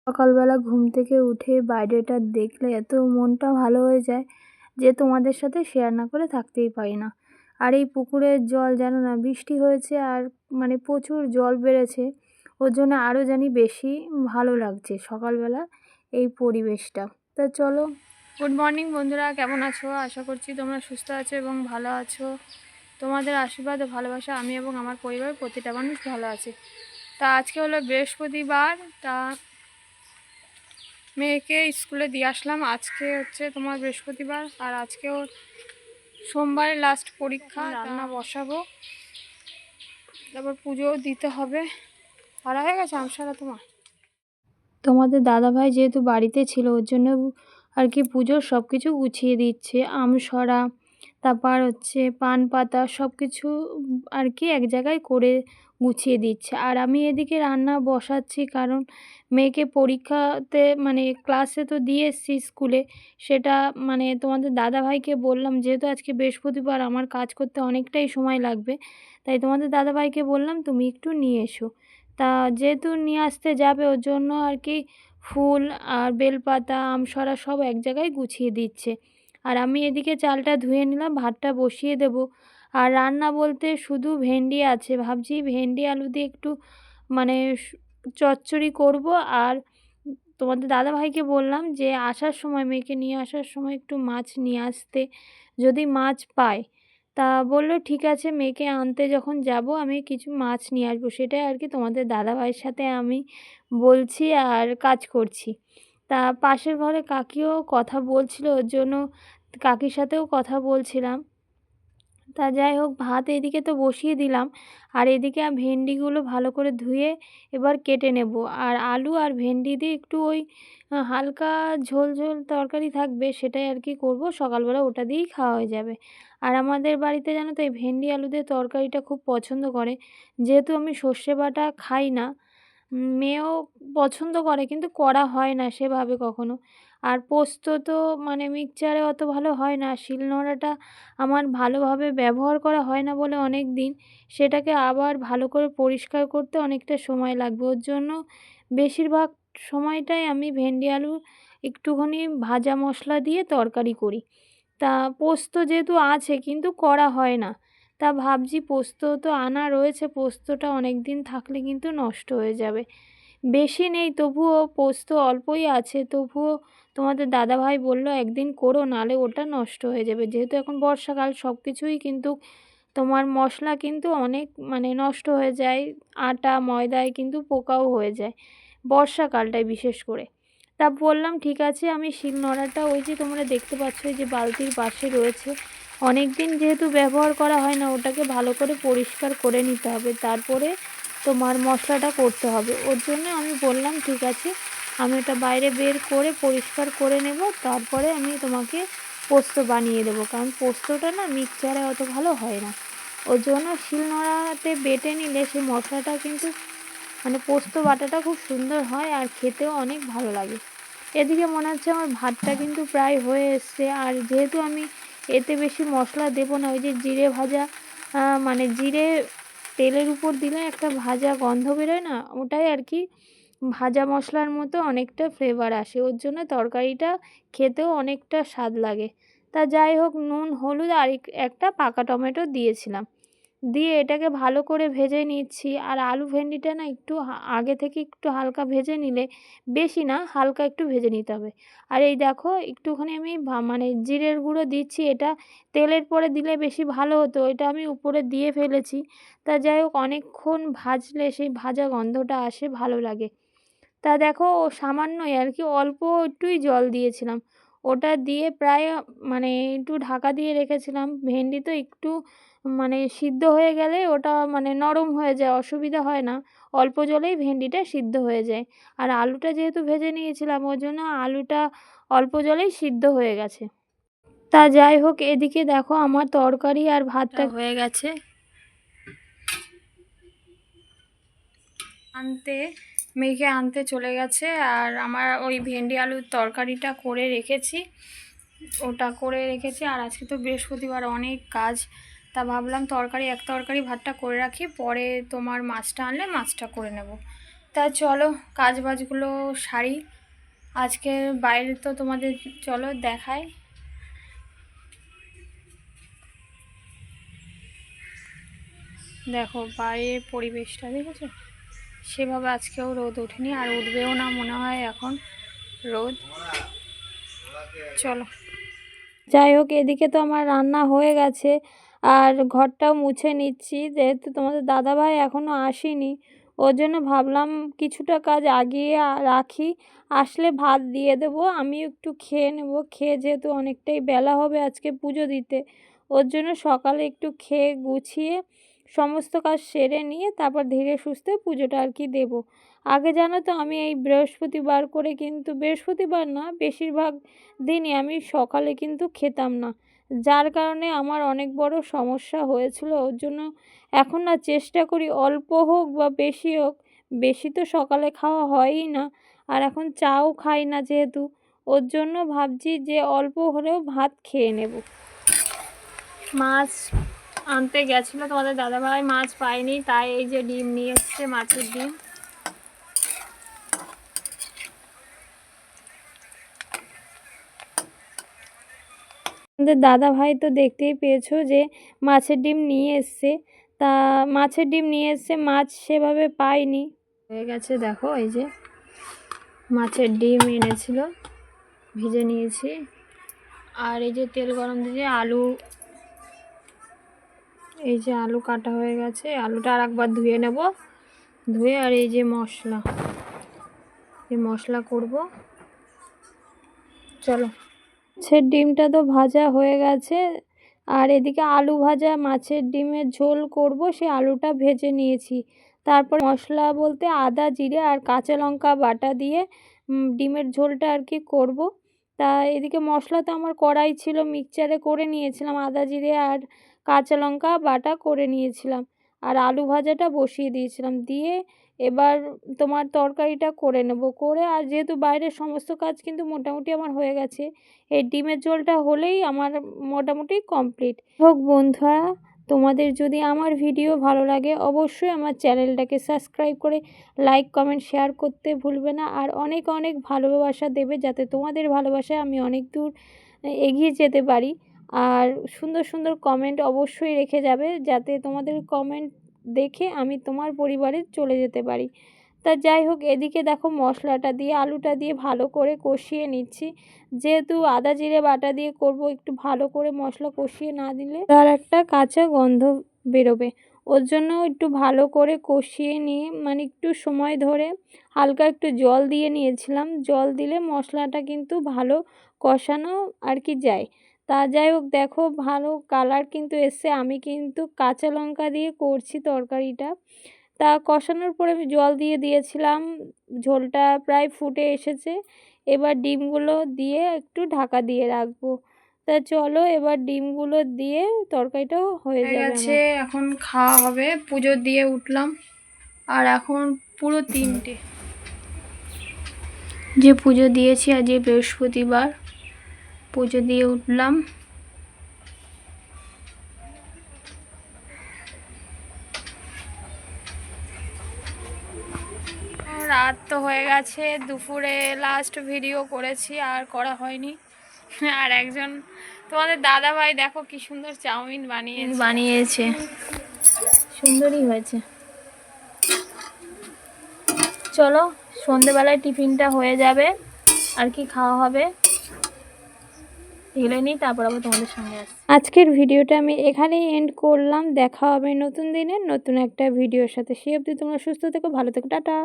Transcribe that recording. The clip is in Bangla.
সকালবেলা ঘুম থেকে উঠে বাইরেটা দেখলে এত মনটা ভালো হয়ে যায় যে তোমাদের সাথে শেয়ার না করে থাকতেই পারি না। আর এই পুকুরের জল জানো না, বৃষ্টি হয়েছে আর প্রচুর জল বেড়েছে, ওর জন্য আরও জানি বেশি ভালো লাগছে সকালবেলা এই পরিবেশটা। তা চলো, গুড মর্নিং বন্ধুরা, কেমন আছো? আশা করছি তোমরা সুস্থ আছো এবং ভালো আছো। তোমাদের আশীর্বাদ ও ভালোবাসা আমি এবং আমার পরিবারের প্রতিটা মানুষ ভালো আছে। তা আজকে হলো বৃহস্পতিবার, তা মেয়েকে স্কুলে দিয়ে আসলাম। আজকে হচ্ছে তোমার বৃহস্পতিবার আর আজকে ওর সোমবারের লাস্ট পরীক্ষা। রান্না বসাবো, তারপর পুজোও দিতে হবে। সারা হয়ে গেছে আমসারা তোমাদের দাদাভাই যেহেতু বাড়িতে ছিল ওর জন্য আর কি পুজোর সব কিছু গুছিয়ে দিচ্ছে। আমসরা, তারপর হচ্ছে পান পাতা, সব কিছু আর কি এক জায়গায় করে গুছিয়ে দিচ্ছে। আর আমি এদিকে রান্না বসাচ্ছি, কারণ মেয়েকে পরীক্ষাতে ক্লাসে তো দিয়ে এসছি স্কুলে, সেটা তোমাদের দাদাভাইকে বললাম যেহেতু আজকে বৃহস্পতিবার আমার কাজ করতে অনেকটাই সময় লাগবে, তাই তোমাদের দাদাভাইকে বললাম তুমি একটু নিয়ে এসো। তা যেহেতু নিয়ে আসতে যাবে ওর জন্য আর কি ফুল আর বেলপাতা আমসরা সব এক জায়গায় গুছিয়ে দিচ্ছে। আর আমি এদিকে চালটা ধুয়ে নিলাম, ভাতটা বসিয়ে দেব। আর রান্না বলতে শুধু ভেন্ডি আছে, ভাবছি ভেন্ডি আলু দিয়ে একটু মানে চচ্চড়ি করব। আর তোমাদের দাদাভাইকে বললাম যে আসার সময়, মেয়েকে নিয়ে আসার সময় একটু মাছ নিয়ে আসতে, যদি মাছ পায়। তা বললো ঠিক আছে, মেয়েকে আনতে যখন যাব আমি কিছু মাছ নিয়ে আসবো। সেটাই আর কি তোমাদের দাদাভাইয়ের সাথে আমি বলছি আর কাজ করছি। তা পাশের ঘরে কাকিও কথা বলছিল, ওর জন্য কাকির সাথেও কথা বলছিলাম। তা যাই হোক, ভাত এদিকে তো বসিয়ে দিলাম, আর এদিকে ভেন্ডিগুলো ভালো করে ধুয়ে এবার কেটে নেব। আর আলু আর ভেন্ডি দিয়ে একটু ওই হালকা ঝোল ঝোল তরকারি থাকবে, সেটাই আর কি করব। সকালবেলা ওটা দিয়েই খাওয়া হয়ে যাবে। আর আমাদের বাড়িতে জানো তো এই ভেন্ডি আলু দিয়ে তরকারিটা খুব পছন্দ করে। যেহেতু আমি সর্ষে বাটা খাই না, মেয়েও পছন্দ করে কিন্তু করা হয় না সেভাবে কখনো। আর পোস্ত তো মিক্সচারে অত ভালো হয় না, শিলনোড়াটা আমার ভালোভাবে ব্যবহার করা হয় না বলে অনেক দিন, সেটাকে আবার ভালো করে পরিষ্কার করতে অনেকটা সময় লাগবে। ওর জন্য বেশিরভাগ সময়টাই আমি ভেন্ডি আলু একটুখানি ভাজা মশলা দিয়ে তরকারি করি। তা পোস্ত যেহেতু আছে কিন্তু করা হয় না, তা ভাবছি পোস্ত তো আনা রয়েছে, পোস্তটা অনেক দিন থাকলে কিন্তু নষ্ট হয়ে যাবে। বেশি নেই, তবুও পোস্ত অল্পই আছে, তবুও তোমাদের দাদাভাই বলল একদিন করো, নালে ওটা নষ্ট হয়ে যাবে। যেহেতু এখন বর্ষাকাল, সব কিছুই কিন্তু তোমার মশলা কিন্তু অনেক নষ্ট হয়ে যায়, আটা ময়দায় কিন্তু পোকাও হয়ে যায় বর্ষাকালটায় বিশেষ করে। তা বললাম ঠিক আছে, আমি শিলনোড়াটা ওই যে তোমরা দেখতে পাচ্ছ এই যে বালতির পাশে রয়েছে, অনেক দিন যেহেতু ব্যবহার করা হয় না, ওটাকে ভালো করে পরিষ্কার করে নিতে হবে, তারপরে তোমার মশলাটা করতে হবে। ওর জন্য আমি বললাম ঠিক আছে, আমি এটা বাইরে বের করে পরিষ্কার করে নেব, তারপরে আমি তোমাকে পোস্ত বানিয়ে দেবো। কারণ পোস্তটা না মিক্সচারে অত ভালো হয় না, ওর জন্য শিলনোড়াতে বেটে নিলে সেই মশলাটা কিন্তু পোস্ত বাটাটা খুব সুন্দর হয় আর খেতেও অনেক ভালো লাগে। এদিকে মনে হচ্ছে আমার ভাতটা কিন্তু প্রায় হয়ে এসছে। আর যেহেতু আমি এতে বেশি মশলা দেবো না, ওই যে জিরে ভাজা জিরে তেলের উপর দিলে একটা ভাজা গন্ধ বেরোয় না, ওটাই আর কি ভাজা মশলার মতো অনেকটা ফ্লেভার আসে, ওর জন্য তরকারিটা খেতেও অনেকটা স্বাদ লাগে। তা যাই হোক, নুন হলুদ আর একটা পাকা টমেটো দিয়েছিলাম, দিয়ে এটাকে ভালো করে ভেজে নিচ্ছি। আর আলু ভেন্ডিটা না একটু আগে থেকে একটু হালকা ভেজে নিলে, বেশি না, হালকা একটু ভেজে নিতে হবে। আর এই দেখো একটুখানি আমি জিরের গুঁড়ো দিচ্ছি, এটা তেলের পরে দিলে বেশি ভালো হতো, এটা আমি উপরে দিয়ে ফেলেছি। তা যাই হোক, অনেকক্ষণ ভাজলে সেই ভাজা গন্ধটা আসে, ভালো লাগে। তা দেখো সামান্যই আর কি, অল্প একটুই জল দিয়েছিলাম, ওটা দিয়ে প্রায় একটু ঢাকা দিয়ে রেখেছিলাম। ভেন্ডি তো একটু সিদ্ধ হয়ে গেলে ওটা নরম হয়ে যায়, অসুবিধা হয় না, অল্প জলেই ভেন্ডিটা সিদ্ধ হয়ে যায়। আর আলুটা যেহেতু ভেজে নিয়েছিলাম, ওই জন্য আলুটা অল্প জলেই সিদ্ধ হয়ে গেছে। তা যাই হোক, এদিকে দেখো আমার তরকারি আর ভাতটা হয়ে গেছে। মেয়েকে আনতে চলে গেছে, আর আমার ওই ভেন্ডি আলুর তরকারিটা করে রেখেছি, আর আজকে তো বৃহস্পতিবার অনেক কাজ, তা ভাবলাম এক তরকারি ভাতটা করে রাখি, পরে তোমার মাছটা আনলে মাছটা করে নেব। তা চলো কাজ বাজগুলো সারি। আজকে বাইরে তো তোমাদের চলো দেখাই। দেখো বাইরের পরিবেশটা দেখেছো, সেভাবে আজকেও রোদ ওঠেনি আর উঠবেও না মনে হয় এখন রোদ। চলো যাই হোক, এদিকে তো আমার রান্না হয়ে গেছে আর ঘরটাও মুছে নিচ্ছি, যেহেতু তোমাদের দাদাভাই এখনও আসেনি ওর জন্য ভাবলাম কিছুটা কাজ আগিয়ে রাখি, আসলে ভাত দিয়ে দেবো, আমি একটু খেয়ে নেব। খেয়ে যেহেতু অনেকটাই বেলা হবে আজকে পুজো দিতে, ওর জন্য সকালে একটু খেয়ে গুছিয়ে সমস্ত কাজ সেরে নিয়ে তারপর ধীরে সুস্থে পুজোটা আর কি দেবো। আগে জানো তো আমি এই বৃহস্পতিবার করে, কিন্তু বৃহস্পতিবার না বেশিরভাগ দিনই আমি সকালে কিন্তু খেতাম না, যার কারণে আমার অনেক বড় সমস্যা হয়েছিল। ওর জন্য এখন না চেষ্টা করি অল্প হোক বা বেশি হোক, বেশি তো সকালে খাওয়া হয়ই না, আর এখন চাও খাই না যেহেতু, ওর জন্য ভাবছি যে অল্প হলেও ভাত খেয়ে নেব। মাছ আনতে গেছিলো তোমাদের দাদাভাই, মাছ পায়নি, তাই এই যে ডিম নিয়ে এসছে, মাছের ডিম। আমাদের দাদাভাই তো দেখতেই পেয়েছো যে মাছের ডিম নিয়ে এসছে, তা মাছের ডিম নিয়ে এসছে, মাছ সেভাবে পাইনি, হয়ে গেছে। দেখো এই যে মাছের ডিম এনেছিল, ভেজে নিয়েছি, আর এই যে তেল গরম দিয়ে আলু, এই যে আলু কাটা হয়ে গেছে, আলুটা আর একবার ধুয়ে নেব, ধুয়ে আর এই যে মশলা, এই মশলা করব। চলো, মাছের ডিমটা তো ভাজা হয়ে গেছে, আর এদিকে আলু ভাজা, মাছের ডিমের ঝোল করব, সে আলুটা ভেজে নিয়েছি। তারপর মশলা বলতে আদা জিরে আর কাঁচা লঙ্কা বাটা দিয়ে ডিমের ঝোলটা আর কি করব। তা এদিকে মশলা তো আমার কড়াই ছিল, মিক্সচারে করে নিয়েছিলাম, আদা জিরে আর কাঁচা লঙ্কা বাটা করে নিয়েছিলাম, আর আলু ভাজাটা বসিয়ে দিয়েছিলাম, দিয়ে এবার তোমার তরকারিটা করে নেব, করে আর যেহেতু বাইরের সমস্ত কাজ কিন্তু মোটামুটি আমার হয়ে গেছে, এই ডিমের ঝোলটা হলেই আমার মোটামুটি কমপ্লিট। হোক বন্ধুরা, তোমাদের যদি আমার ভিডিও ভালো লাগে অবশ্যই আমার চ্যানেলটাকে সাবস্ক্রাইব করে লাইক কমেন্ট শেয়ার করতে ভুলবে না, আর অনেক অনেক ভালোবাসা দেবে, যাতে তোমাদের ভালোবাসায় আমি অনেক দূর এগিয়ে যেতে পারি। আর সুন্দর সুন্দর কমেন্ট অবশ্যই রেখে যাবে, যাতে তোমাদের কমেন্ট দেখে আমি তোমার পরিবারে চলে যেতে পারি। তা যাই হোক, এদিকে দেখো মশলাটা দিয়ে আলুটা দিয়ে ভালো করে কষিয়ে নিচ্ছি, যেহেতু আদা জিরে বাটা দিয়ে করব, একটু ভালো করে মশলা কষিয়ে না দিলে তার একটা কাঁচা গন্ধ বেরোবে, ওর জন্য একটু ভালো করে কষিয়ে নিয়ে মানে একটু সময় ধরে হালকা একটু জল দিয়ে নিয়েছিলাম, জল দিলে মশলাটা কিন্তু ভালো কষানো আর কি যায়। তা যাই হোক, দেখো ভালো কালার কিন্তু এসছে, আমি কিন্তু কাঁচা লঙ্কা দিয়ে করছি তরকারিটা। তা কষানোর পরে আমি জল দিয়ে দিয়েছিলাম, ঝোলটা প্রায় ফুটে এসেছে, এবার ডিমগুলো দিয়ে একটু ঢাকা দিয়ে রাখবো। তা চলো এবার ডিমগুলো দিয়ে তরকারিটাও হয়ে গেছে, এখন খাওয়া হবে। পুজো দিয়ে উঠলাম আর এখন পুরো 3টে, যে পুজো দিয়েছি আজ বৃহস্পতিবার, পুজো দিয়ে উঠলাম। রাত তো হয়ে গেছে, দুপুরে লাস্ট ভিডিও করেছি আর করা হয়নি। আর একজন তোমাদের দাদাভাই দেখো কি সুন্দর চাউমিন বানিয়েছে, সুন্দরই হয়েছে। চলো সন্ধেবেলায় টিফিনটা হয়ে যাবে আর কি খাওয়া হবে, ঢেলে নিই, তারপর আবার তোমাদের সঙ্গে আসছি। আজকের ভিডিওটা আমি এখানেই এন্ড করলাম, দেখা হবে নতুন দিনে নতুন একটা ভিডিওর সাথে, সে অবধি তোমরা সুস্থ থেকো, ভালো থেকো, টাটা।